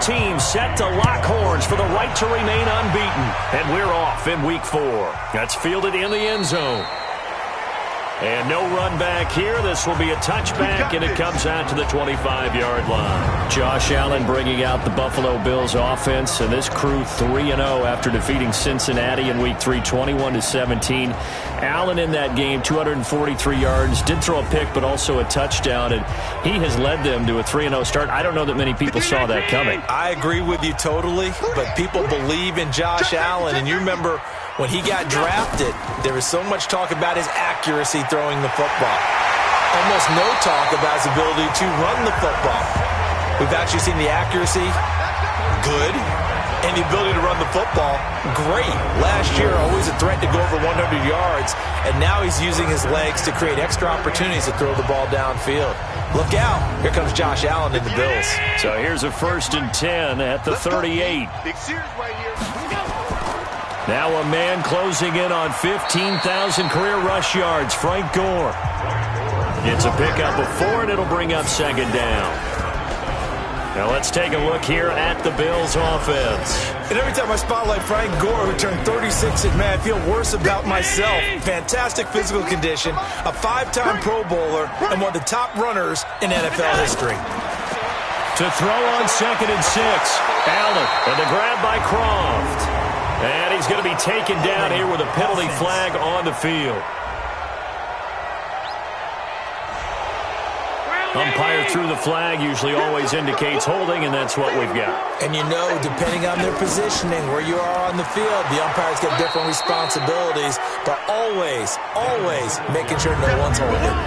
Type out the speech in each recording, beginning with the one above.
teams set to lock horns for the right to remain unbeaten. And we're off in Week 4. That's fielded in the end zone. And no run back here. This will be a touchback, and it comes out to the 25-yard line. Josh Allen bringing out the Buffalo Bills offense, and this crew 3-0 after defeating Cincinnati in Week 3, 21-17. Allen in that game, 243 yards, did throw a pick, but also a touchdown, and he has led them to a 3-0 start. I don't know that many people saw that coming. I agree with you totally, but people believe in Josh Allen, and you remember when he got drafted, there was so much talk about his accuracy throwing the football. Almost no talk about his ability to run the football. We've actually seen the accuracy, good, and the ability to run the football, great. Last year, always a threat to go over 100 yards, and now he's using his legs to create extra opportunities to throw the ball downfield. Look out. Here comes Josh Allen in the Bills. So here's a 1st and 10 at the 38. Now a man closing in on 15,000 career rush yards, Frank Gore. Gets a pickup of 4, and it'll bring up 2nd down. Now let's take a look here at the Bills offense. And every time I spotlight Frank Gore, who turned 36, and man, I feel worse about myself. Fantastic physical condition, a 5-time Pro Bowler, and one of the top runners in NFL history. To throw on 2nd and 6, Allen, and the grab by Croft. And he's going to be taken down here with a penalty flag on the field. Umpire threw the flag, usually always indicates holding, and that's what we've got. And you know, depending on their positioning, where you are on the field, the umpires get different responsibilities, but always, always making sure no one's holding.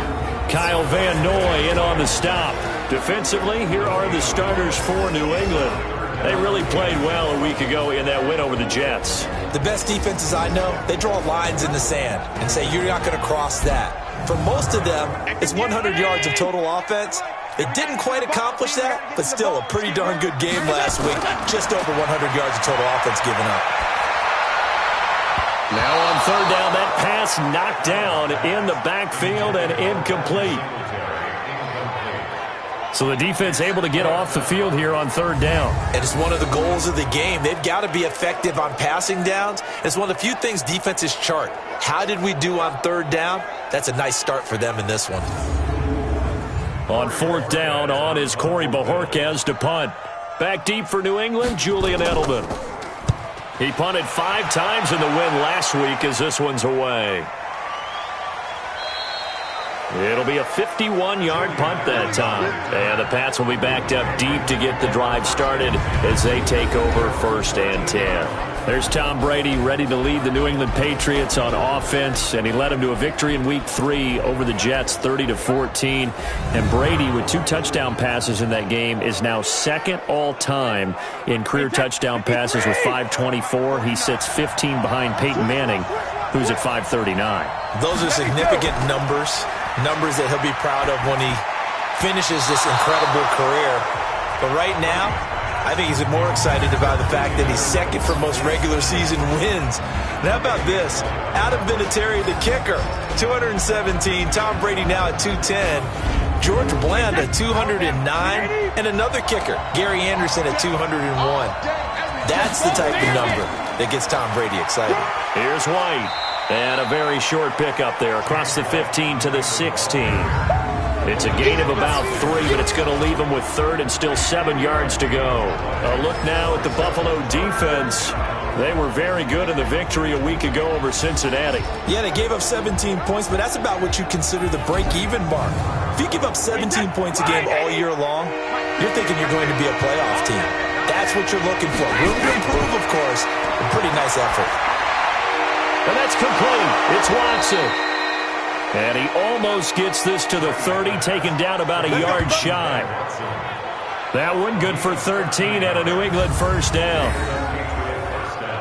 Kyle Van Noy in on the stop. Defensively, here are the starters for New England. They really played well a week ago in that win over the Jets. The best defenses I know, they draw lines in the sand and say you're not going to cross that. For most of them, it's 100 yards of total offense. They didn't quite accomplish that, but still a pretty darn good game last week. Just over 100 yards of total offense given up. Now on 3rd down, that pass knocked down in the backfield and incomplete. So the defense able to get off the field here on 3rd down. And it's one of the goals of the game. They've got to be effective on passing downs. It's one of the few things defenses chart. How did we do on 3rd down? That's a nice start for them in this one. On 4th down, on is Corey Bojorquez to punt. Back deep for New England, Julian Edelman. He punted 5 times in the win last week as this one's away. It'll be a 51-yard punt that time. And the Pats will be backed up deep to get the drive started as they take over 1st and 10. There's Tom Brady ready to lead the New England Patriots on offense, and he led them to a victory in Week 3 over the Jets, 30-14. And Brady, with 2 touchdown passes in that game, is now 2nd all-time in career touchdown passes with 524. He sits 15 behind Peyton Manning, who's at 539. Those are significant numbers that he'll be proud of when he finishes this incredible career. But right now, I think he's more excited about the fact that he's 2nd for most regular season wins. And how about this? Adam Vinatieri, the kicker, 217. Tom Brady now at 210. George Bland at 209. And another kicker, Gary Anderson at 201. That's the type of number that gets Tom Brady excited. Here's White. And a very short pickup there across the 15 to the 16. It's a gain of about 3, but it's going to leave them with 3rd and still 7 yards to go. A look now at the Buffalo defense. They were very good in the victory a week ago over Cincinnati. Yeah, they gave up 17 points, but that's about what you consider the break-even mark. If you give up 17 points a game all year long, you're thinking you're going to be a playoff team. That's what you're looking for. Room to improve, of course. A pretty nice effort. And that's complete. It's Watson. And he almost gets this to the 30, taken down about a yard shy. That one good for 13 and a New England 1st down.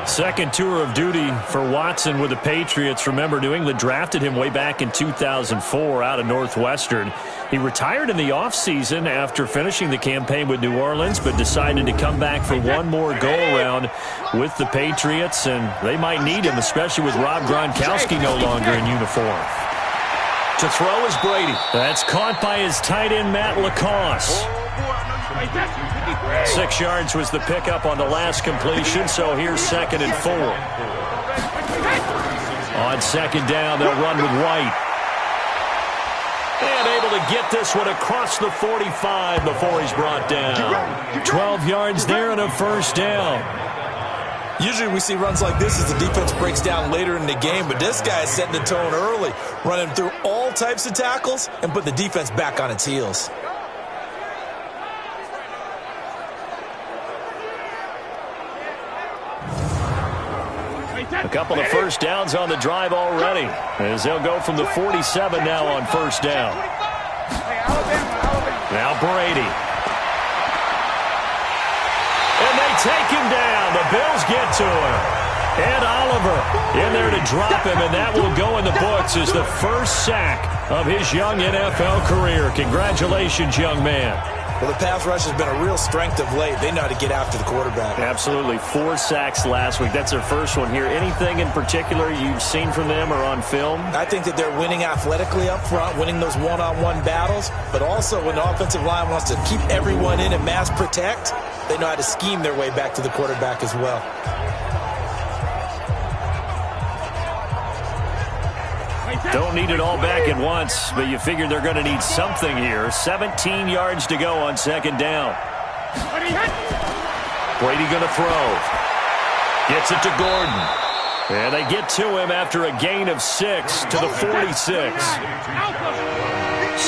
2nd tour of duty for Watson with the Patriots. Remember, New England drafted him way back in 2004 out of Northwestern. He retired in the offseason after finishing the campaign with New Orleans, but decided to come back for one more go-around with the Patriots, and they might need him, especially with Rob Gronkowski no longer in uniform. To throw is Brady. That's caught by his tight end, Matt Lacoste. 6 yards was the pickup on the last completion, so here's 2nd and 4. On 2nd down, they'll run with White. And able to get this one across the 45 before he's brought down. 12 yards there and a 1st down. Usually we see runs like this as the defense breaks down later in the game, but this guy is setting the tone early, running through all types of tackles and put the defense back on its heels. A couple of 1st downs on the drive already, as they'll go from the 47 now on 1st down. Now Brady. And they take him down. The Bills get to him. Ed Oliver in there to drop him, and that will go in the books as the first sack of his young NFL career. Congratulations, young man. Well, the pass rush has been a real strength of late. They know how to get after the quarterback. Absolutely. 4 sacks last week. That's their first one here. Anything in particular you've seen from them or on film? I think that they're winning athletically up front, winning those one-on-one battles, but also when the offensive line wants to keep everyone in and mass protect, they know how to scheme their way back to the quarterback as well. Don't need it all back at once, but you figure they're going to need something here. 17 yards to go on 2nd down. Brady going to throw. Gets it to Gordon. And they get to him after a gain of 6 to the 46.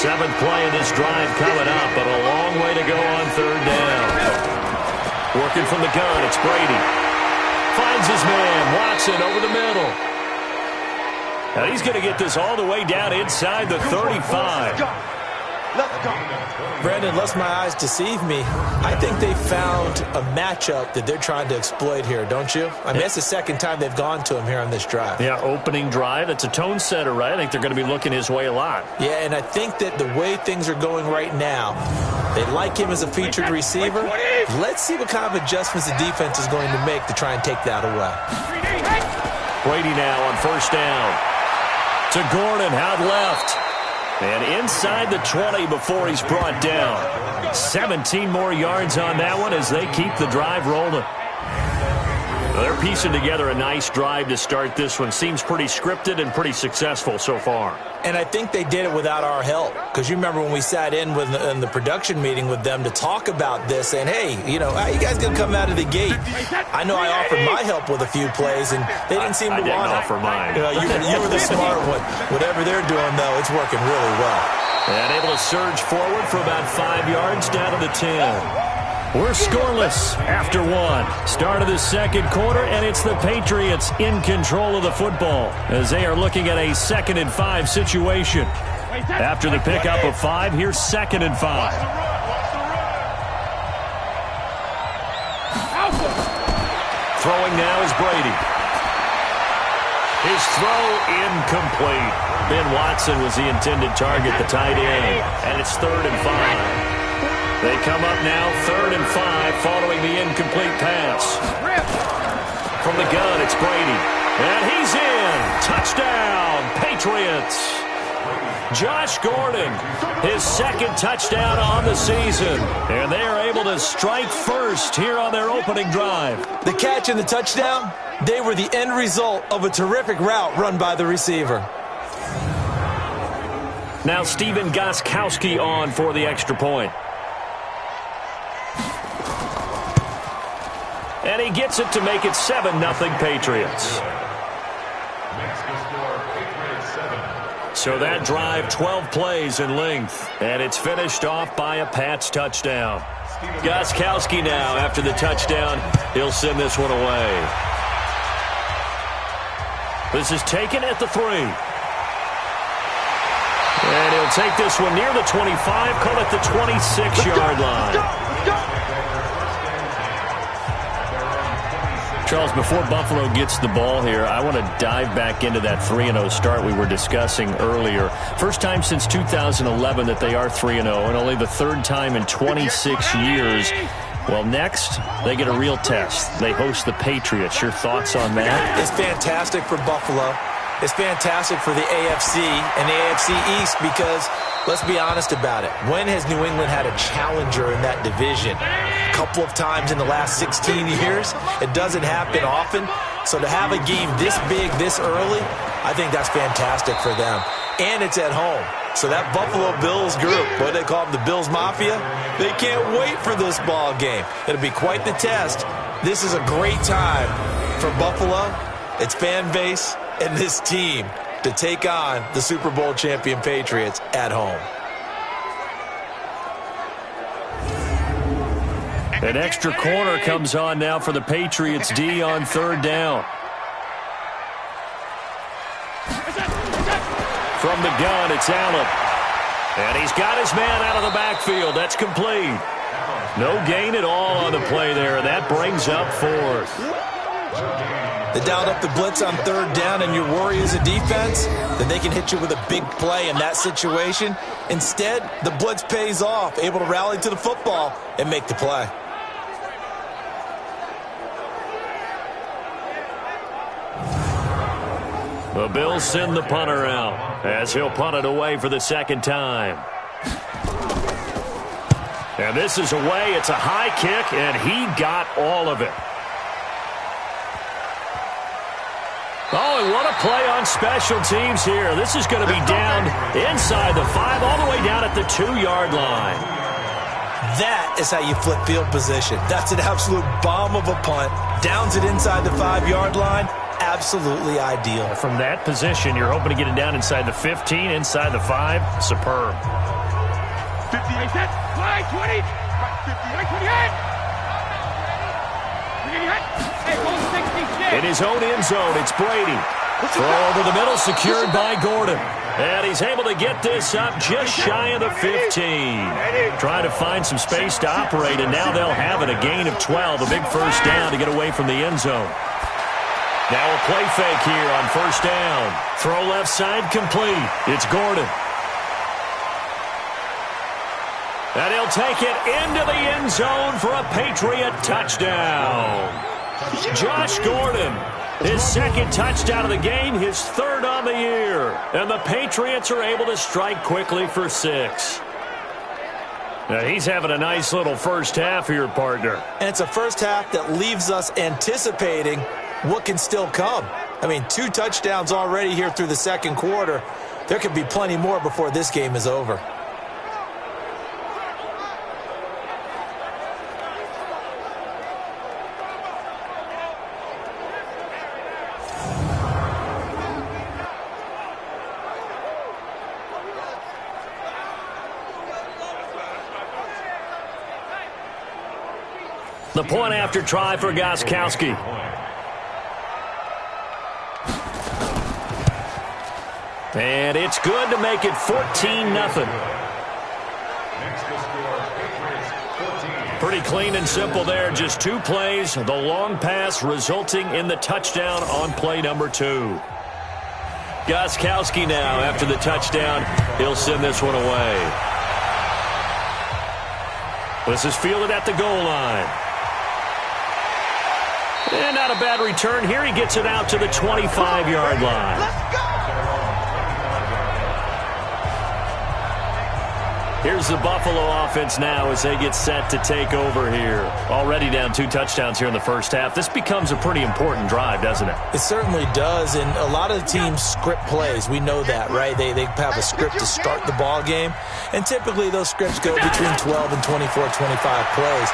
7th play of this drive coming up, but a long way to go on 3rd down. Working from the gun, it's Brady. Finds his man, Watson, over the middle. Now he's going to get this all the way down inside the 35. Brandon, unless my eyes deceive me, I think they found a matchup that they're trying to exploit here, don't you? I mean, that's the 2nd time they've gone to him here on this drive. Yeah, opening drive. It's a tone setter, right? I think they're going to be looking his way a lot. Yeah, and I think that the way things are going right now, they like him as a featured receiver. Let's see what kind of adjustments the defense is going to make to try and take that away. Brady now on 1st down. To Gordon, out left. And inside the 20 before he's brought down. 17 more yards on that one as they keep the drive rolling. They're piecing together a nice drive to start this one. Seems pretty scripted and pretty successful so far. And I think they did it without our help. Because you remember when we sat in the production meeting with them to talk about this, saying, hey, you know, how you guys going to come out of the gate? I know I offered my help with a few plays, and they didn't seem to want it. I didn't offer mine. You were the smart one. Whatever they're doing, though, it's working really well. And able to surge forward for about 5 yards down to the 10. We're scoreless after 1. Start of the 2nd quarter, and it's the Patriots in control of the football as they are looking at a 2nd and 5 situation. After the pickup of 5, here's 2nd and 5. Throwing now is Brady. His throw incomplete. Ben Watson was the intended target, the tight end, and it's 3rd and 5. They come up now 3rd and 5 following the incomplete pass. From the gun, it's Brady. And he's in. Touchdown, Patriots. Josh Gordon, his 2nd touchdown on the season. And they are able to strike first here on their opening drive. The catch and the touchdown, they were the end result of a terrific route run by the receiver. Now Stephen Gostkowski on for the extra point. And he gets it to make it 7-0 Patriots. So that drive, 12 plays in length. And it's finished off by a Pats touchdown. Gostkowski now, after the touchdown, he'll send this one away. This is taken at the 3. And he'll take this one near the 25, call it the 26-yard line. Charles, before Buffalo gets the ball here, I want to dive back into that 3-0 start we were discussing earlier. First time since 2011 that they are 3-0, and only the 3rd time in 26 years. Well, next, they get a real test. They host the Patriots. Your thoughts on that? It's fantastic for Buffalo. It's fantastic for the AFC and the AFC East because, let's be honest about it, when has New England had a challenger in that division? A couple of times in the last 16 years. It doesn't happen often. So to have a game this big, this early, I think that's fantastic for them. And it's at home. So that Buffalo Bills group, what they call them, the Bills Mafia, they can't wait for this ball game. It'll be quite the test. This is a great time for Buffalo, its fan base, and this team to take on the Super Bowl champion Patriots at home. An extra corner comes on now for the Patriots D on third down. From the gun, it's Allen. And he's got his man out of the backfield. That's complete. No gain at all on the play there. That brings up fourth. They dialed up the blitz on third down, and your worry is a defense, then they can hit you with a big play in that situation. Instead, the blitz pays off, able to rally to the football and make the play. The Bills send the punter out as he'll punt it away for the second time. And this is away. It's a high kick, and he got all of it. Oh, and what a play on special teams here. This is going to be down inside the 5, all the way down at the 2-yard line. That is how you flip field position. That's an absolute bomb of a punt. Downs it inside the 5-yard line. Absolutely ideal. From that position, you're hoping to get it down inside the 15, inside the 5. Superb. 58, 20, 58. In his own end zone, it's Brady. Throw over the middle, secured by Gordon. And he's able to get this up just shy of the 15. Trying to find some space to operate, and now they'll have it. A gain of 12, a big first down to get away from the end zone. Now a play fake here on first down. Throw left side complete. It's Gordon. And he'll take it into the end zone for a Patriot touchdown. Josh Gordon, his second touchdown of the game, his third on the year. And the Patriots are able to strike quickly for 6. Now he's having a nice little first half here, partner. And it's a first half that leaves us anticipating what can still come. I mean, 2 touchdowns already here through the second quarter. There could be plenty more before this game is over. The point after try for Gostkowski. And it's good to make it 14-0. Pretty clean and simple there. Just 2 plays. The long pass resulting in the touchdown on play number 2. Gostkowski now, after the touchdown, he'll send this one away. This is fielded at the goal line. And not a bad return here. He gets it out to the 25-yard line. Let's go! Here's the Buffalo offense now as they get set to take over here. Already down 2 touchdowns here in the first half. This becomes a pretty important drive, doesn't it? It certainly does, and a lot of the teams script plays. We know that, right? They have a script to start the ball game, and typically those scripts go between 12 and 24, 25 plays.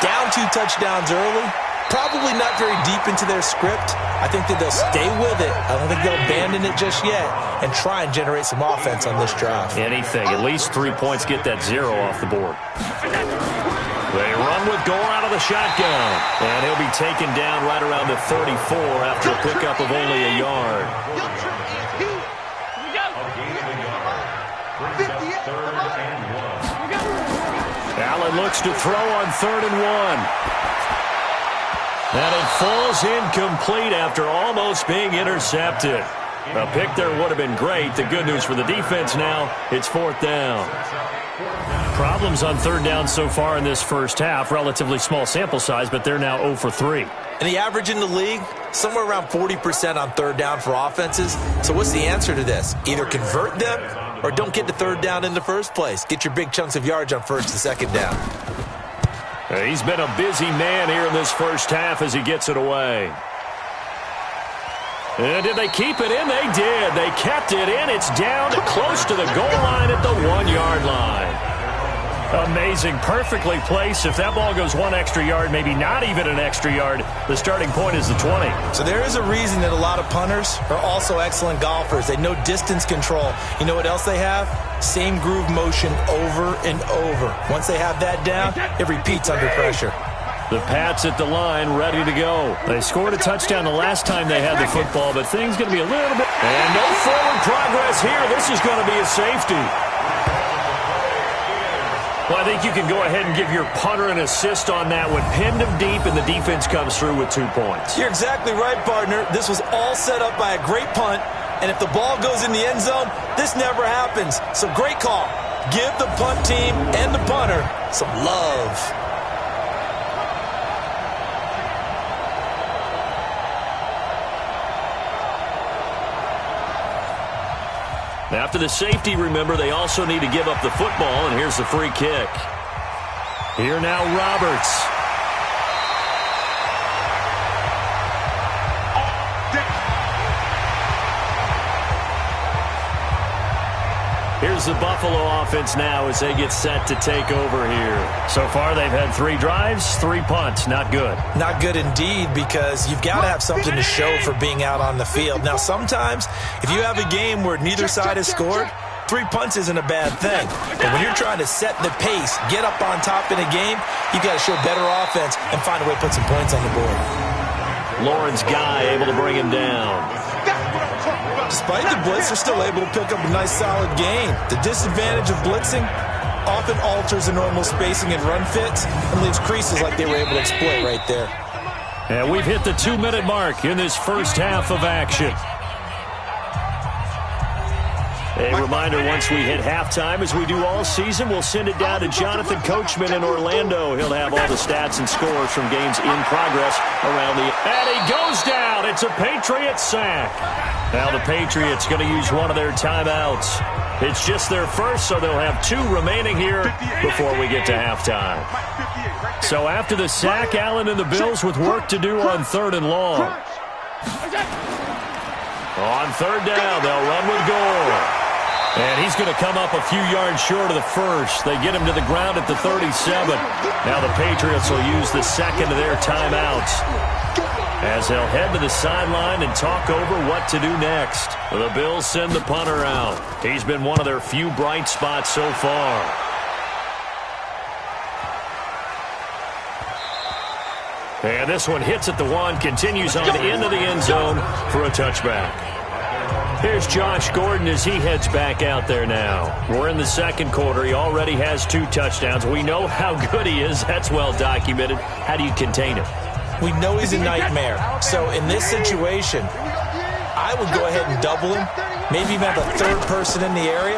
Down 2 touchdowns early, probably not very deep into their script. I think that they'll stay with it. I don't think they'll abandon it just yet and try and generate some offense on this drive. Anything. At least 3 points, get that 0 off the board. They run with Gore out of the shotgun. And he'll be taken down right around the 34 after a pickup of only a yard. Allen looks to throw on 3rd and 1. And it falls incomplete after almost being intercepted. A pick there would have been great. The good news for the defense now, it's 4th down. Problems on third down so far in this first half. Relatively small sample size, but they're now 0 for 3. And the average in the league, somewhere around 40% on third down for offenses. So what's the answer to this? Either convert them or don't get to third down in the first place. Get your big chunks of yards on first and second down. He's been a busy man here in this first half as he gets it away. And did they keep it in? They did. They kept it in. It's down close to the goal line at the 1-yard line. Amazing. Perfectly placed. If that ball goes 1 extra yard, maybe not even an extra yard, the starting point is the 20. So there is a reason that a lot of punters are also excellent golfers. They know distance control. You know what else they have? Same groove motion over and over. Once they have that down, it repeats under pressure. The Pats at the line, ready to go. They scored a touchdown the last time they had the football, but things going to be a little bit... And no forward progress here. This is going to be a safety. Well, I think you can go ahead and give your punter an assist on that one. Pinned him deep, and the defense comes through with 2 points. You're exactly right, partner. This was all set up by a great punt, and if the ball goes in the end zone, this never happens. So great call. Give the punt team and the punter some love. After the safety, remember, they also need to give up the football, and here's the free kick. Here now, Roberts. Here's the Buffalo offense now as they get set to take over here. So far, they've had 3 drives, 3 punts. Not good. Not good indeed, because you've got to have something to show for being out on the field. Now, sometimes, if you have a game where neither side has scored, 3 punts isn't a bad thing. But when you're trying to set the pace, get up on top in a game, you've got to show better offense and find a way to put some points on the board. Lawrence Guy able to bring him down. Despite the blitz, they're still able to pick up a nice, solid gain. The disadvantage of blitzing often alters the normal spacing and run fits and leaves creases like they were able to exploit right there. And we've hit the 2-minute mark in this first half of action. A reminder, once we hit halftime, as we do all season, we'll send it down to Jonathan Coachman in Orlando. He'll have all the stats and scores from games in progress around the... And he goes down. It's a Patriots sack. Now the Patriots going to use one of their timeouts. It's just their first, so they'll have 2 remaining here before we get to halftime. So after the sack, Allen and the Bills with work to do on 3rd and long. On 3rd down, they'll run with Gore. And he's going to come up a few yards short of the first. They get him to the ground at the 37. Now the Patriots will use the second of their timeouts as they'll head to the sideline and talk over what to do next. The Bills send the punter out. He's been one of their few bright spots so far. And this one hits at the 1, continues on into the end zone for a touchback. Here's Josh Gordon as he heads back out there now. We're in the second quarter. He already has 2 touchdowns. We know how good he is. That's well documented. How do you contain him? We know he's a nightmare. So in this situation, I would go ahead and double him, maybe even have a 3rd person in the area,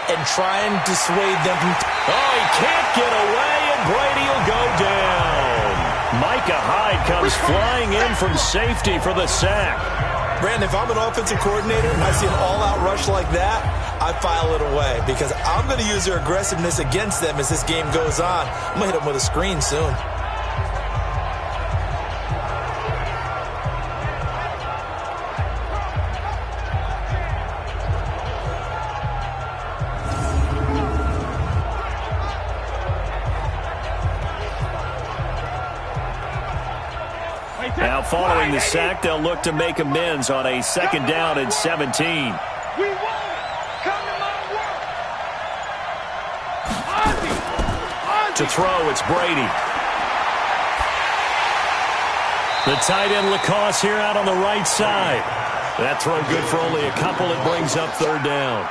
and try and dissuade them from... Oh, he can't get away, and Brady will go down. Micah Hyde comes flying in from safety for the sack. Brandon, if I'm an offensive coordinator and I see an all-out rush like that, I file it away because I'm going to use their aggressiveness against them as this game goes on. I'm going to hit them with a screen soon. Now following the sack, they'll look to make amends on a 2nd down and 17. We won it. Come to my work. Ozzie. To throw, it's Brady. The tight end Lacoste here out on the right side. That throw good for only a couple. It brings up 3rd down.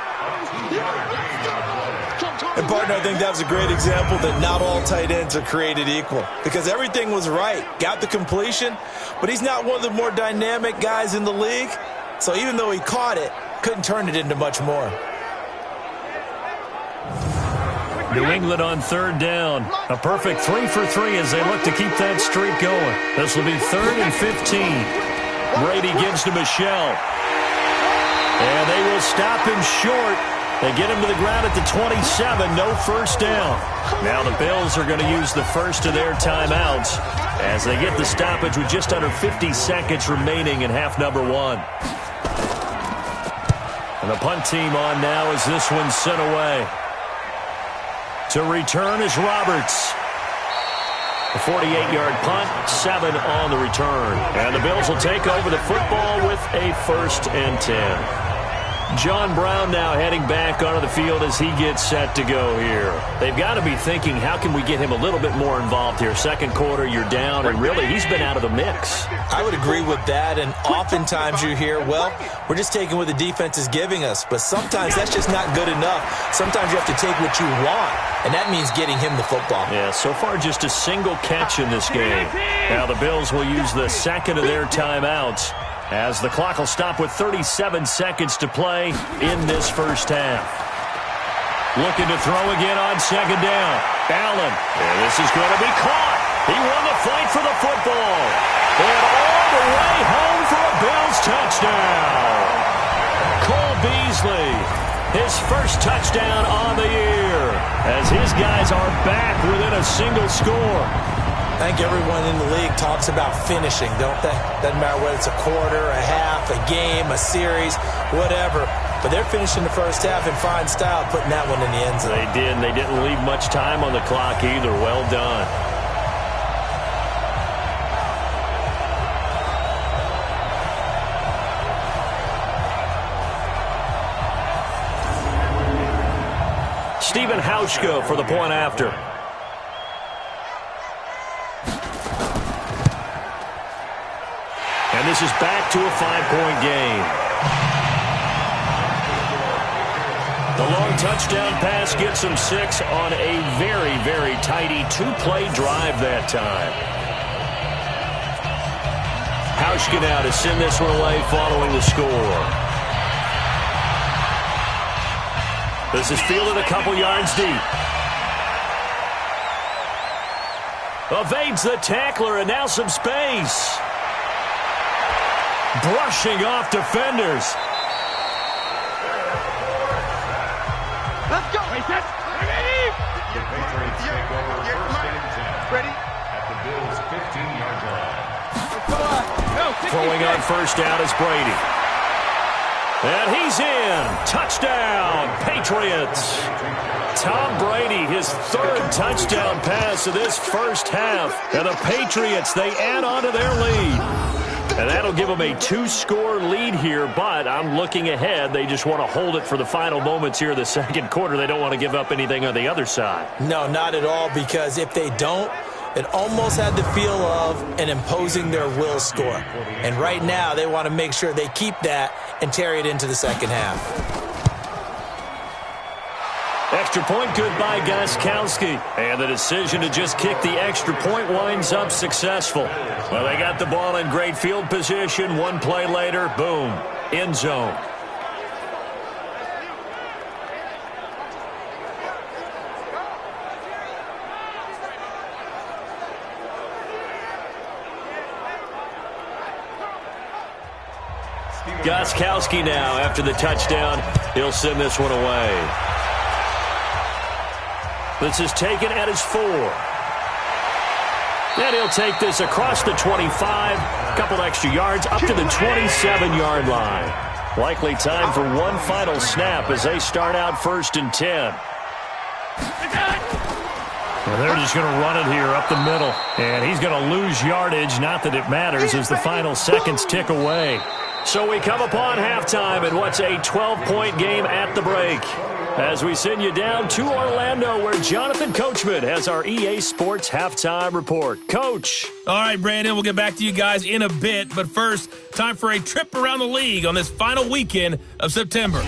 And, partner, I think that was a great example that not all tight ends are created equal because everything was right. Got the completion, but he's not one of the more dynamic guys in the league. So even though he caught it, couldn't turn it into much more. New England on third down. A perfect 3 for 3 as they look to keep that streak going. This will be 3rd and 15. Brady gives to Michel. And they will stop him short. They get him to the ground at the 27. No first down. Now the Bills are going to use the first of their timeouts as they get the stoppage with just under 50 seconds remaining in half number 1. And the punt team on now as this one's sent away. To return is Roberts. A 48-yard punt, 7 on the return. And the Bills will take over the football with a 1st and 10. John Brown now heading back onto the field as he gets set to go here. They've got to be thinking, how can we get him a little bit more involved here? Second quarter, you're down, and really, he's been out of the mix. I would agree with that, and oftentimes you hear, well, we're just taking what the defense is giving us, but sometimes that's just not good enough. Sometimes you have to take what you want, and that means getting him the football. Yeah, so far just a single catch in this game. Now the Bills will use the second of their timeouts, as the clock will stop with 37 seconds to play in this first half. Looking to throw again on second down. Allen. And this is going to be caught. He won the fight for the football. And all the way home for a Bills touchdown. Cole Beasley, his first touchdown on the year, as his guys are back within a single score. I think everyone in the league talks about finishing, don't they? Doesn't matter whether it's a quarter, a half, a game, a series, whatever. But they're finishing the first half in fine style, putting that one in the end zone. They did, and they didn't leave much time on the clock either. Well done. Stephen Hauschka for the point after. And this is back to a 5-point game. The long touchdown pass gets him 6 on a very, very tidy 2-play drive that time. Hauschka now to send this one away following the score. This is fielded a couple yards deep. Evades the tackler, and now some space. Brushing off defenders. Let's go. Ready? Ready? At the Bills' 15-yard line. Throwing on first down is Brady. And he's in. Touchdown, Patriots. Tom Brady, his 3rd touchdown pass of this first half. And the Patriots, they add on to their lead. And that'll give them a 2-score lead here, but I'm looking ahead. They just want to hold it for the final moments here of the second quarter. They don't want to give up anything on the other side. No, not at all, because if they don't, it almost had the feel of an imposing their will score. And right now, they want to make sure they keep that and carry it into the second half. Extra point good by Gostkowski. And the decision to just kick the extra point winds up successful. Well, they got the ball in great field position. One play later, boom, end zone. Gostkowski now after the touchdown. He'll send this one away. This is taken at his 4. And he'll take this across the 25. A couple extra yards up to the 27-yard line. Likely time for one final snap as they start out 1st and 10. Well, they're just going to run it here up the middle. And he's going to lose yardage. Not that it matters as the final seconds tick away. So we come upon halftime in what's a 12-point game at the break. As we send you down to Orlando, where Jonathan Coachman has our EA Sports Halftime Report. Coach. All right, Brandon, we'll get back to you guys in a bit. But first, time for a trip around the league on this final weekend of September.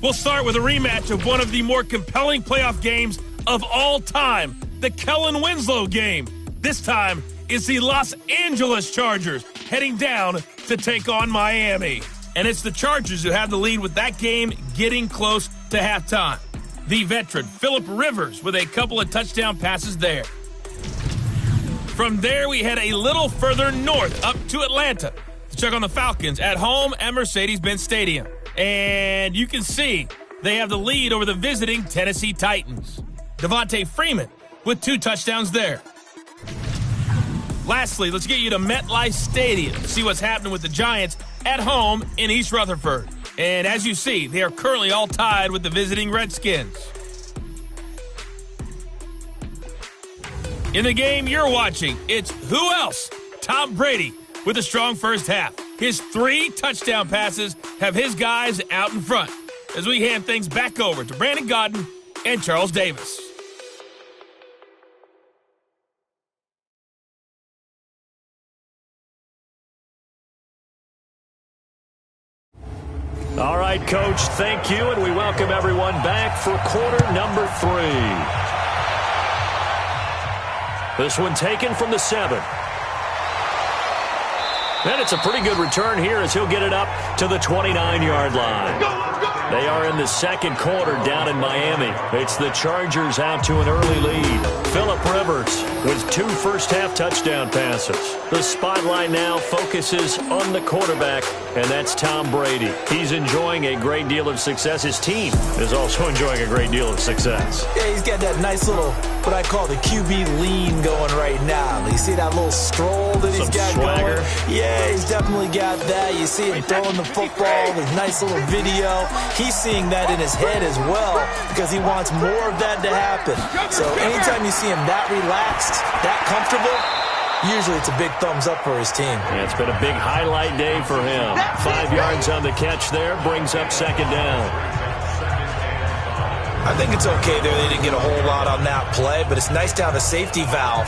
We'll start with a rematch of one of the more compelling playoff games of all time, the Kellen Winslow game. This time, it's the Los Angeles Chargers heading down to take on Miami. And it's the Chargers who have the lead with that game getting close to halftime. the veteran Phillip Rivers with a couple of touchdown passes there. From there, we head a little further north up to Atlanta to check on the Falcons at home at Mercedes-Benz Stadium. And you can see they have the lead over the visiting Tennessee Titans. Devontae Freeman with 2 touchdowns there. Lastly, let's get you to MetLife Stadium to see what's happening with the Giants at home in East Rutherford. And as you see, they are currently all tied with the visiting Redskins. In the game you're watching, it's who else? Tom Brady with a strong first half. His 3 touchdown passes have his guys out in front as we hand things back over to Brandon Godden and Charles Davis. All right, Coach, thank you, and we welcome everyone back for quarter number 3. This one taken from the 7. And it's a pretty good return here as he'll get it up to the 29-yard line. They are in the second quarter down in Miami. It's the Chargers out to an early lead. Phillip Rivers with 2 first-half touchdown passes. The spotlight now focuses on the quarterback, and that's Tom Brady. He's enjoying a great deal of success. His team is also enjoying a great deal of success. Yeah, he's got that nice little, what I call the QB lean going right now. You see that little stroll that he's got swagger going? Yeah, he's definitely got that. You see him throwing the football with nice little video. He's seeing that in his head as well because he wants more of that to happen. So anytime you see him that relaxed, that comfortable, usually it's a big thumbs up for his team. Yeah, it's been a big highlight day for him. 5 yards on the catch there, brings up second down. I think it's okay there. They didn't get a whole lot on that play, but it's nice to have a safety valve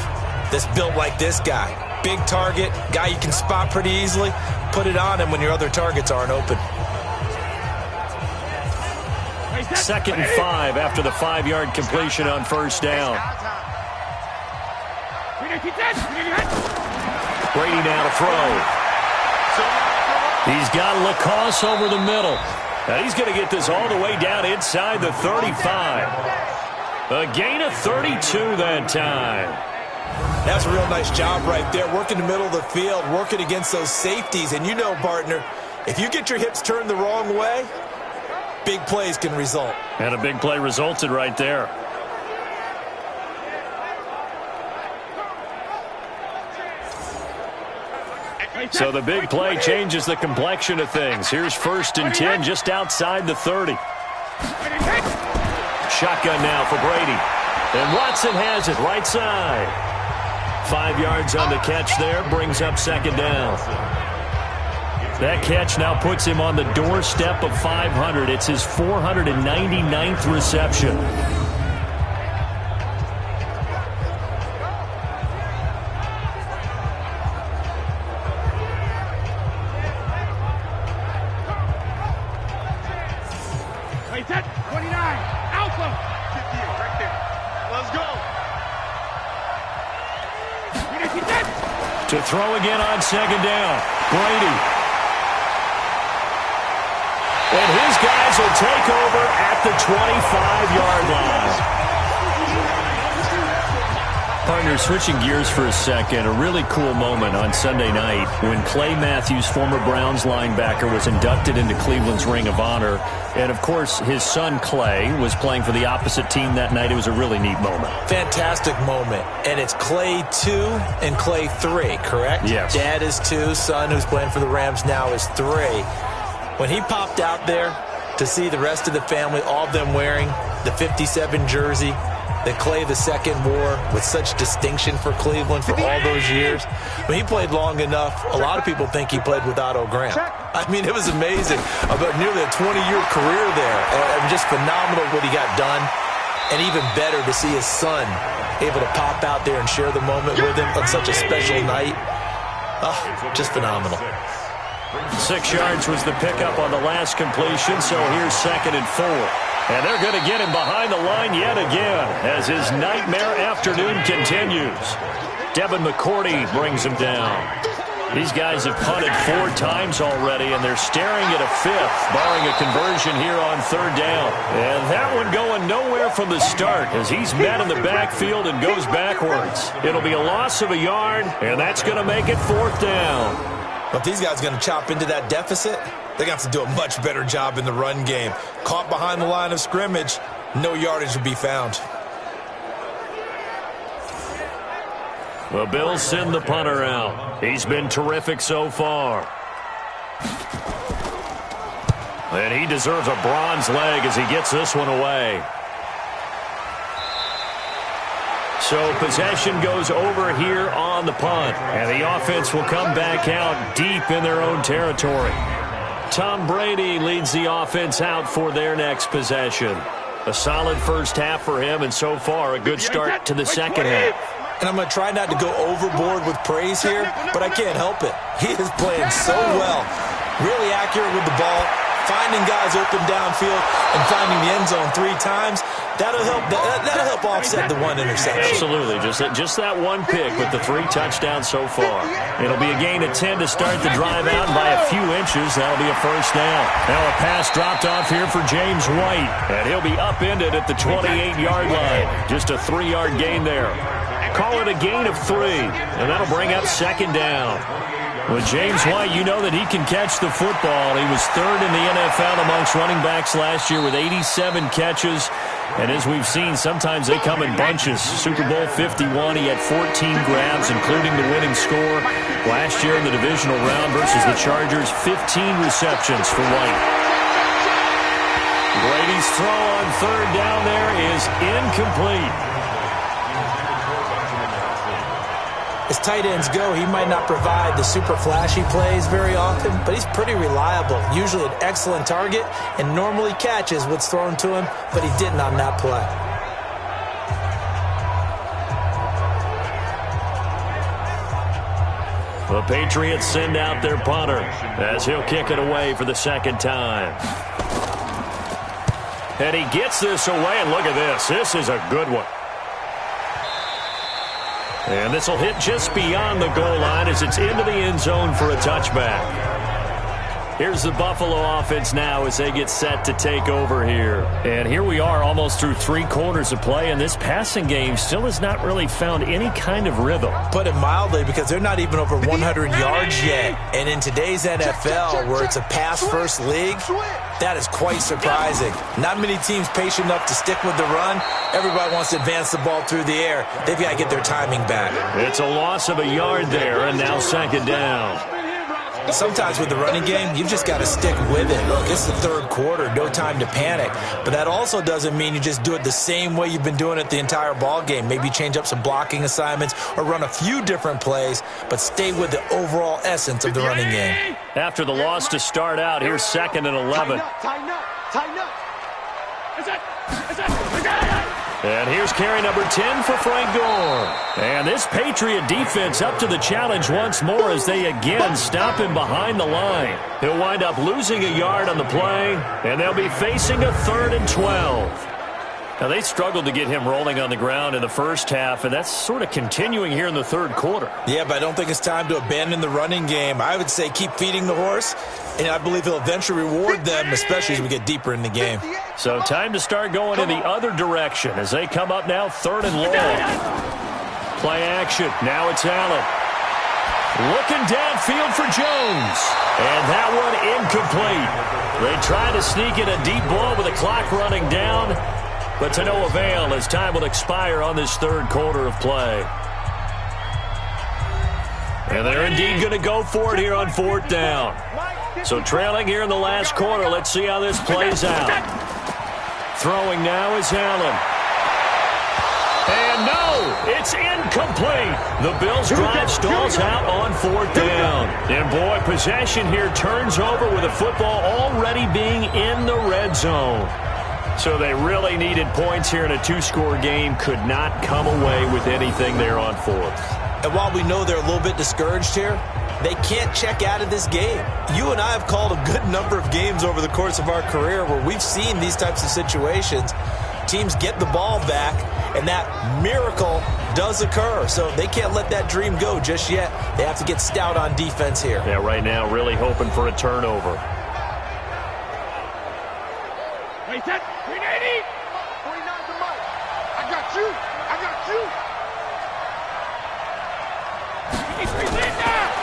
that's built like this guy. Big target, guy you can spot pretty easily. Put it on him when your other targets aren't open. 2nd and 5 after the 5-yard completion on first down. Brady now to throw. He's got LaCosse over the middle. Now he's going to get this all the way down inside the 35. A gain of 32 that time. That's a real nice job right there, working the middle of the field, working against those safeties. And you know, partner, if you get your hips turned the wrong way, big plays can result. And a big play resulted right there. So the big play changes the complexion of things. Here's 1st and 10 just outside the 30. Shotgun now for Brady. And Watson has it right side. 5 yards on the catch there, brings up second down. That catch now puts him on the doorstep of 500. It's his 499th reception. To throw again on second down. Brady. And his guys will take over at the 25-yard line. Partner, switching gears for a second, a really cool moment on Sunday night when Clay Matthews, former Browns linebacker, was inducted into Cleveland's Ring of Honor. And, of course, his son Clay was playing for the opposite team that night. It was a really neat moment. Fantastic moment. And it's Clay 2 and Clay 3, correct? Yes. Dad is 2, son who's playing for the Rams now is 3. When he popped out there to see the rest of the family, all of them wearing the 57 jersey that Clay II wore with such distinction for Cleveland for all those years. When he played long enough, a lot of people think he played with Otto Graham. I mean, it was amazing. About nearly a 20-year career there. And just phenomenal what he got done. And even better to see his son able to pop out there and share the moment with him on such a special night. Oh, just phenomenal. 6 yards was the pickup on the last completion, so here's 2nd and 4. And they're going to get him behind the line yet again as his nightmare afternoon continues. Devin McCourty brings him down. These guys have punted 4 times already, and they're staring at a 5th, barring a conversion here on 3rd down. And that one going nowhere from the start as he's met in the backfield and goes backwards. It'll be a loss of a yard, and that's going to make it 4th down. But these guys are going to chop into that deficit. They're going to have to do a much better job in the run game. Caught behind the line of scrimmage, no yardage will be found. The Bills send the punter out. He's been terrific so far. And he deserves a bronze leg as he gets this one away. So possession goes over here on the punt. And the offense will come back out deep in their own territory. Tom Brady leads the offense out for their next possession. A solid first half for him, and so far a good start to the second half. And I'm going to try not to go overboard with praise here, but I can't help it. He is playing so well. Really accurate with the ball, finding guys open downfield, and finding the end zone 3 times. That'll help offset the 1 interception. Absolutely. Just that 1 pick with the 3 touchdowns so far. It'll be a gain of 10 to start the drive out, and by a few inches, that'll be a first down. Now a pass dropped off here for James White, and he'll be upended at the 28-yard line. Just a 3-yard gain there. Call it a gain of 3, and that'll bring up 2nd down. With James White, you know that he can catch the football. He was 3rd in the NFL amongst running backs last year with 87 catches. And as we've seen, sometimes they come in bunches. Super Bowl 51, he had 14 grabs, including the winning score. Last year in the divisional round versus the Chargers, 15 receptions for White. Brady's throw on 3rd down there is incomplete. As tight ends go, he might not provide the super flashy plays very often, but he's pretty reliable, usually an excellent target, and normally catches what's thrown to him, but he didn't on that play. The Patriots send out their punter as he'll kick it away for the 2nd time. And he gets this away, and look at this. This is a good one. And this will hit just beyond the goal line as it's into the end zone for a touchback. Here's the Buffalo offense now as they get set to take over here. And here we are almost through 3 quarters of play, and this passing game still has not really found any kind of rhythm. Put it mildly, because they're not even over 100 yards yet. And in today's NFL, where it's a pass-first league, that is quite surprising. Not many teams patient enough to stick with the run. Everybody wants to advance the ball through the air. They've got to get their timing back. It's a loss of a yard there, and now 2nd down. Sometimes with the running game, you've just got to stick with it. Look, it's the 3rd quarter, no time to panic. But that also doesn't mean you just do it the same way you've been doing it the entire ball game. Maybe change up some blocking assignments or run a few different plays, but stay with the overall essence of the running game. After the loss to start out, here's 2nd and 11. Tighten up. And here's carry number 10 for Frank Gore. And this Patriot defense up to the challenge once more as they again stop him behind the line. He'll wind up losing a yard on the play, and they'll be facing a 3rd and 12. Now, they struggled to get him rolling on the ground in the first half, and that's sort of continuing here in the 3rd quarter. Yeah, but I don't think it's time to abandon the running game. I would say keep feeding the horse, and I believe he'll eventually reward them, especially as we get deeper in the game. So time to start going in the other direction as they come up now 3rd and long. Play action. Now it's Allen. Looking downfield for Jones. And that one incomplete. They try to sneak in a deep ball with the clock running down, but to no avail as time will expire on this 3rd quarter of play. And they're indeed going to go for it here on 4th down. So trailing here in the last quarter, let's see how this plays out. Throwing now is Allen. And no, it's incomplete. The Bills drive stalls out on 4th down. And boy, possession here turns over with the football already being in the red zone. So they really needed points here in a 2-score game. Could not come away with anything there on 4th. And while we know they're a little bit discouraged here, they can't check out of this game. You and I have called a good number of games over the course of our career where we've seen these types of situations. Teams get the ball back, and that miracle does occur. So they can't let that dream go just yet. They have to get stout on defense here. Yeah, right now really hoping for a turnover. Wait, set. 380. 49's the mic. I got you.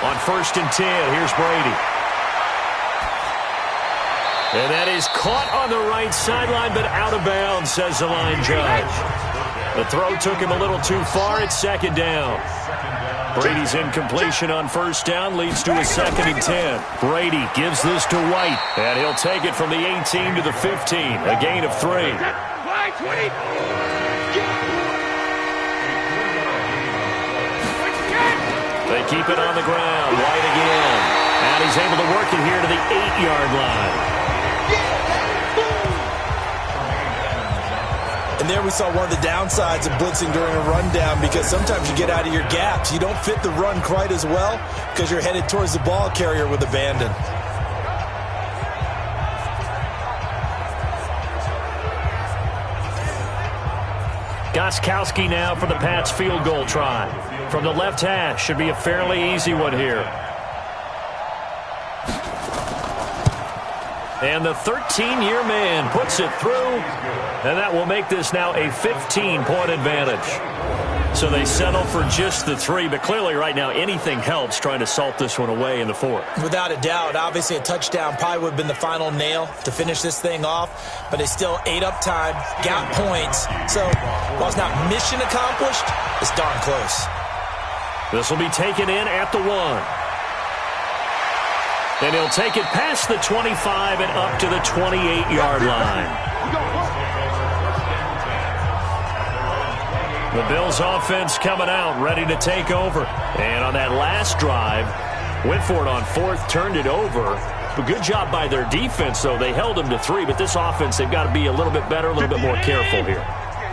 On 1st and 10, here's Brady. And that is caught on the right sideline, but out of bounds, says the line judge. The throw took him a little too far. It's 2nd down. Brady's incompletion on 1st down leads to a 2nd and 10. Brady gives this to White, and he'll take it from the 18 to the 15, a gain of 3. They keep it on the ground. White again. And he's able to work it here to the 8-yard line. And there we saw one of the downsides of blitzing during a rundown, because sometimes you get out of your gaps. You don't fit the run quite as well because you're headed towards the ball carrier with abandon. Gostkowski now for the Pats field goal try. From the left hash, should be a fairly easy one here. And the 13-year man puts it through, and that will make this now a 15-point advantage. So they settle for just the 3, but clearly right now anything helps trying to salt this one away in the 4th. Without a doubt, obviously a touchdown probably would have been the final nail to finish this thing off, but they still ate up time, got points. So while it's not mission accomplished, it's darn close. This will be taken in at the 1. And he'll take it past the 25 and up to the 28-yard line. The Bills offense coming out, ready to take over. And on that last drive, went for it on 4th, turned it over. But good job by their defense, though. They held them to 3, but this offense, they've got to be a little bit better, a little bit more careful here.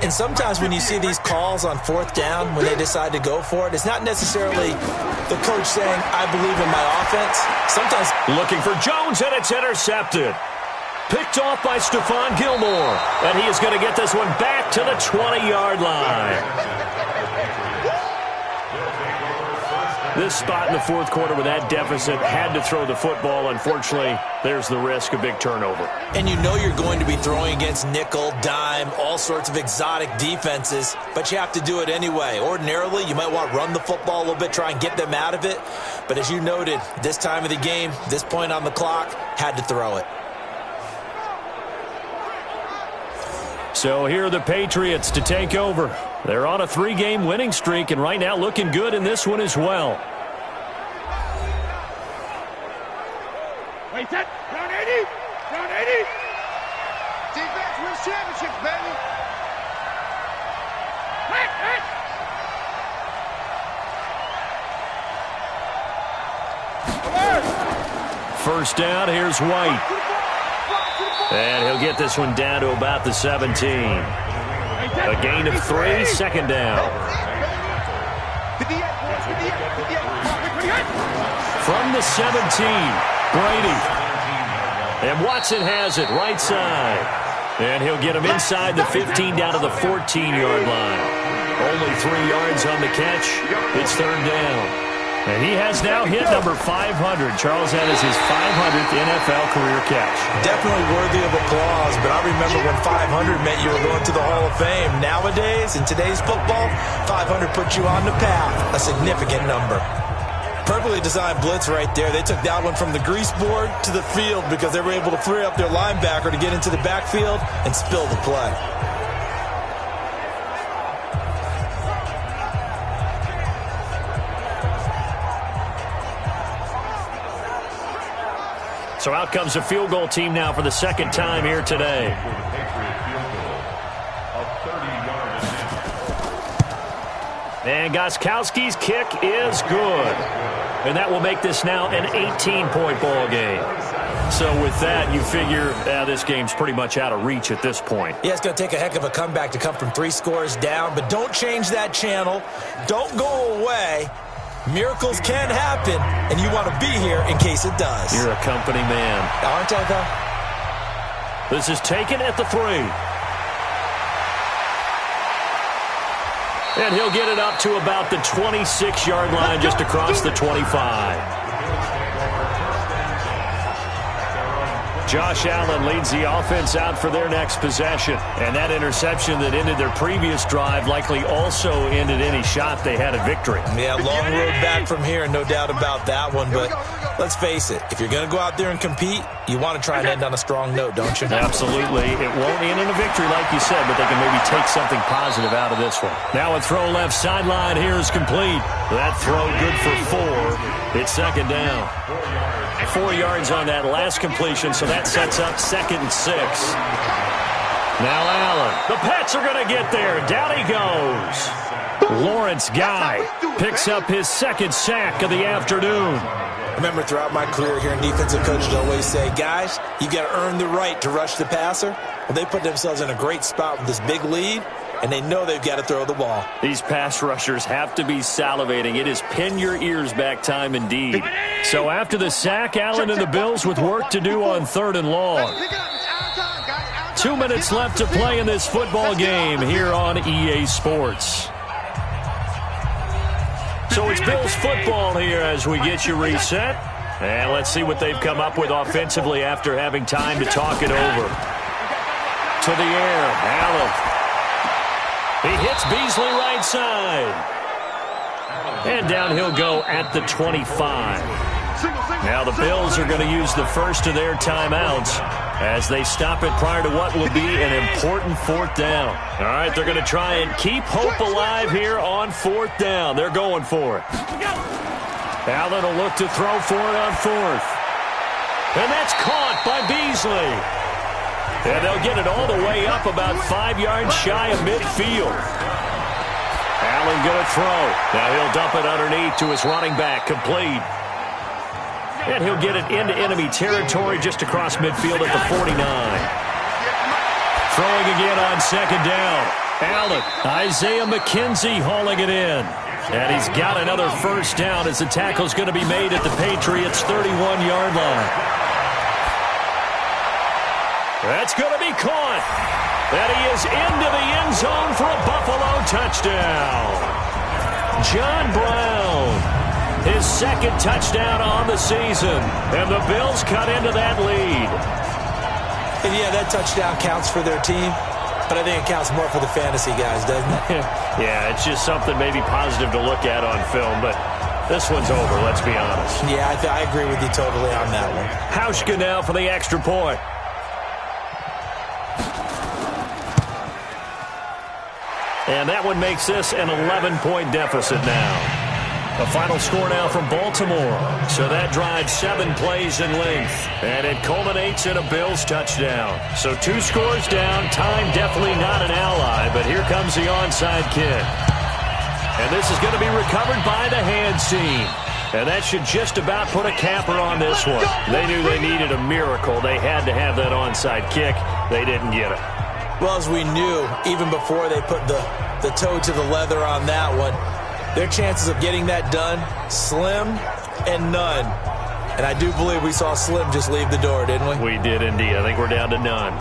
And sometimes when you see these calls on 4th down, when they decide to go for it, it's not necessarily the coach saying, I believe in my offense. Sometimes looking for Jones, and it's intercepted. Picked off by Stephon Gilmore. And he is going to get this one back to the 20-yard line. This spot in the 4th quarter with that deficit, had to throw the football. Unfortunately, there's the risk of big turnover. And you know you're going to be throwing against nickel, dime, all sorts of exotic defenses, but you have to do it anyway. Ordinarily, you might want to run the football a little bit, try and get them out of it. But as you noted, this time of the game, this point on the clock, had to throw it. So here are the Patriots to take over. They're on a 3-game winning streak, and right now looking good in this one as well. Wait, set. Round 80. Round 80. Defense wins championships, baby. Hit. 1st down, here's White. And he'll get this one down to about the 17. A gain of 3, 2nd down. From the 17, Brady. And Watson has it, right side. And he'll get him inside the 15 down to the 14-yard line. Only 3 yards on the catch. It's 3rd down. And he has now hit number 500. Charles, that is his 500th NFL career catch. Definitely worthy of applause, but I remember when 500 meant you were going to the Hall of Fame. Nowadays, in today's football, 500 puts you on the path, a significant number. Perfectly designed blitz right there. They took that one from the grease board to the field because they were able to free up their linebacker to get into the backfield and spill the play. So out comes a field goal team now for the 2nd time here today. And Gostkowski's kick is good. And that will make this now an 18-point ball game. So with that, you figure this game's pretty much out of reach at this point. Yeah, it's going to take a heck of a comeback to come from 3 scores down, but don't change that channel. Don't go away. Miracles can happen, and you want to be here in case it does. You're a company man. Aren't I, though? This is taken at the 3. And he'll get it up to about the 26-yard line, just across the 25. Josh Allen leads the offense out for their next possession. And that interception that ended their previous drive likely also ended any shot they had at victory. Yeah, long road back from here, no doubt about that one. But let's face it, if you're going to go out there and compete, you want to try and end on a strong note, don't you? Absolutely. It won't end in a victory like you said, but they can maybe take something positive out of this one. Now a throw left sideline here is complete. That throw good for 4. It's second down. 4 yards on that last completion, so that sets up 2nd and 6. Now Allen. The Pats are going to get there. Down he goes. Lawrence Guy picks up his 2nd sack of the afternoon. Remember, throughout my career here in defensive coaches always say, guys, you got to earn the right to rush the passer. Well, they put themselves in a great spot with this big lead, and they know they've got to throw the ball. These pass rushers have to be salivating. It is pin your ears back time indeed. So after the sack, Allen and the Bills with work to do on 3rd and long. 2 minutes left to play in this football game here on EA Sports. So it's Bills football here as we get you reset. And let's see what they've come up with offensively after having time to talk it over. To the air, Allen. He hits Beasley right side. And down he'll go at the 25. Now the Bills are going to use the first of their timeouts as they stop it prior to what will be an important 4th down. All right, they're going to try and keep hope alive here on 4th down. They're going for it. Allen will look to throw for it on 4th. And that's caught by Beasley. And they'll get it all the way up about 5 yards shy of midfield. Allen going to throw. Now he'll dump it underneath to his running back, complete. And he'll get it into enemy territory just across midfield at the 49. Throwing again on 2nd down. Allen, Isaiah McKenzie hauling it in. And he's got another 1st down as the tackle's going to be made at the Patriots' 31-yard line. That's going to be caught. And he is into the end zone for a Buffalo touchdown. John Brown. His 2nd touchdown on the season. And the Bills cut into that lead. And yeah, that touchdown counts for their team, but I think it counts more for the fantasy guys, doesn't it? Yeah, it's just something maybe positive to look at on film, but this one's over, let's be honest. Yeah, I agree with you totally on that one. Hauschka now for the extra point. And that one makes this an 11-point deficit now. The final score now from Baltimore. So that drives 7 plays in length. And it culminates in a Bills touchdown. So 2 scores down. Time definitely not an ally. But here comes the onside kick. And this is going to be recovered by the hands team. And that should just about put a capper on this one. They knew they needed a miracle. They had to have that onside kick. They didn't get it. Well, as we knew, even before they put the toe to the leather on that one, their chances of getting that done, slim and none. And I do believe we saw Slim just leave the door, didn't we? We did indeed. I think we're down to none.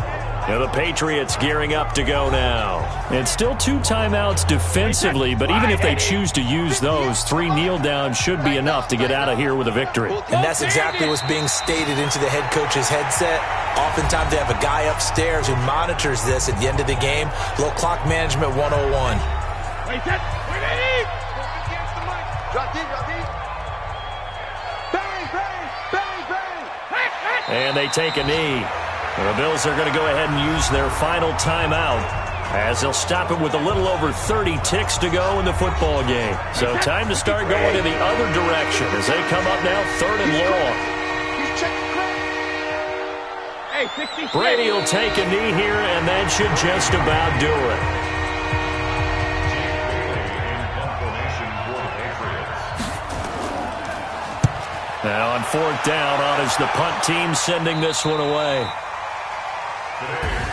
Now the Patriots gearing up to go now. And still 2 timeouts defensively, but even if they choose to use those, 3 kneel downs should be enough to get out of here with a victory. And that's exactly what's being stated into the head coach's headset. Oftentimes they have a guy upstairs who monitors this at the end of the game. Little clock management 101. Drop deep, drop deep. Bang, bang, bang, bang. And they take a knee. The Bills are going to go ahead and use their final timeout as they'll stop it with a little over 30 ticks to go in the football game. So time to start going in the other direction as they come up now 3rd and long. Brady will take a knee here, and that should just about do it. Now on 4th down, on is the punt team sending this one away.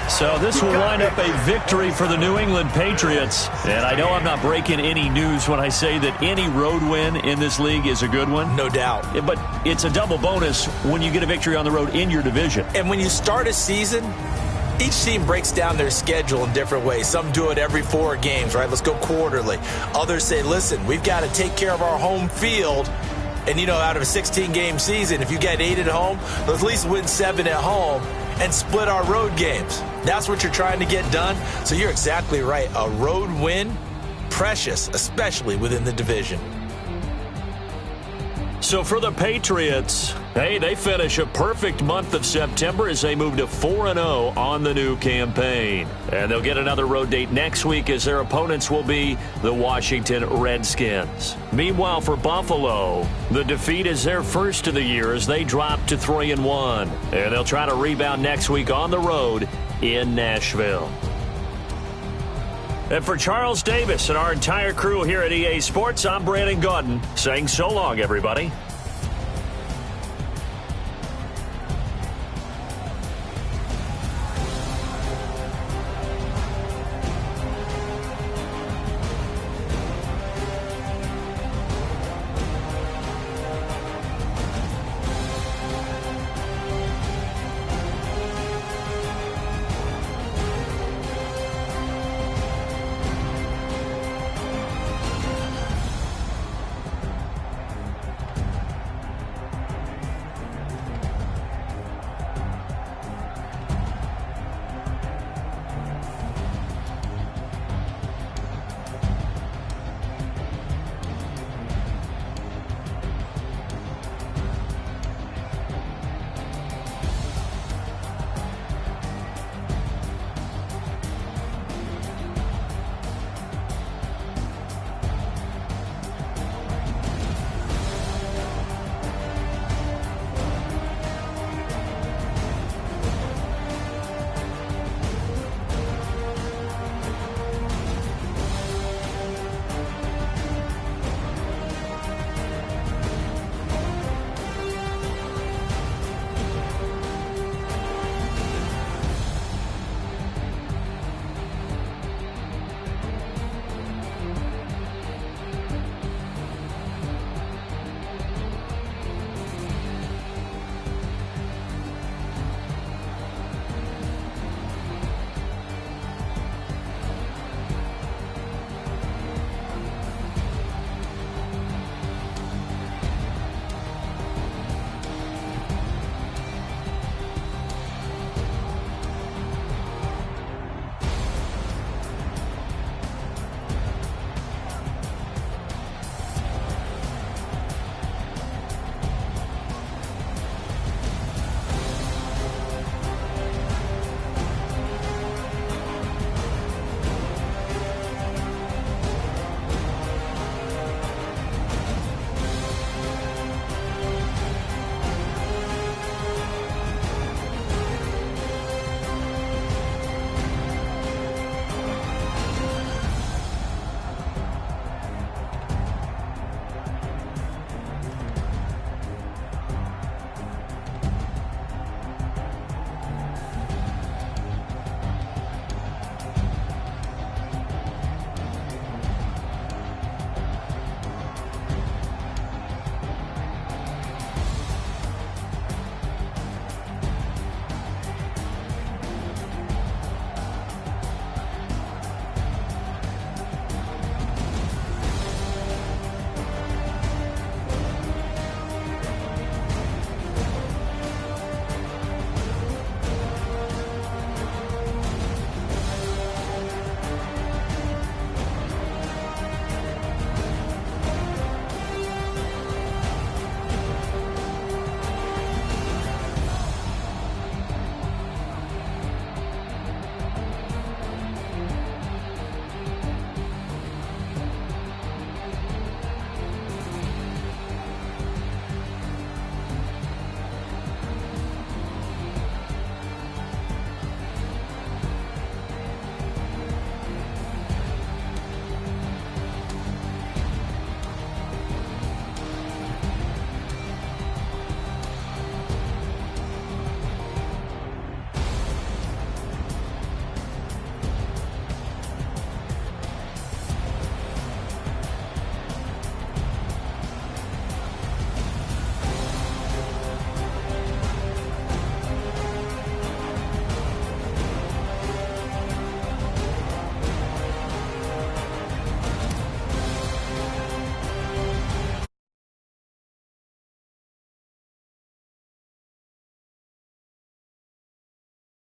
So this will wind up a victory for the New England Patriots. And I know I'm not breaking any news when I say that any road win in this league is a good one. No doubt. But it's a double bonus when you get a victory on the road in your division. And when you start a season Each team breaks down their schedule in different ways. Some do it every 4 games, right? Let's go quarterly. Others say, listen, we've got to take care of our home field. And, out of a 16-game season, if you get 8 at home, let's at least win 7 at home and split our road games. That's what you're trying to get done. So you're exactly right. A road win, precious, especially within the division. So for the Patriots, hey, they finish a perfect month of September as they move to 4-0 on the new campaign. And they'll get another road date next week as their opponents will be the Washington Redskins. Meanwhile, for Buffalo, the defeat is their first of the year as they drop to 3-1. And they'll try to rebound next week on the road in Nashville. And for Charles Davis and our entire crew here at EA Sports, I'm Brandon Gaudin saying so long, everybody.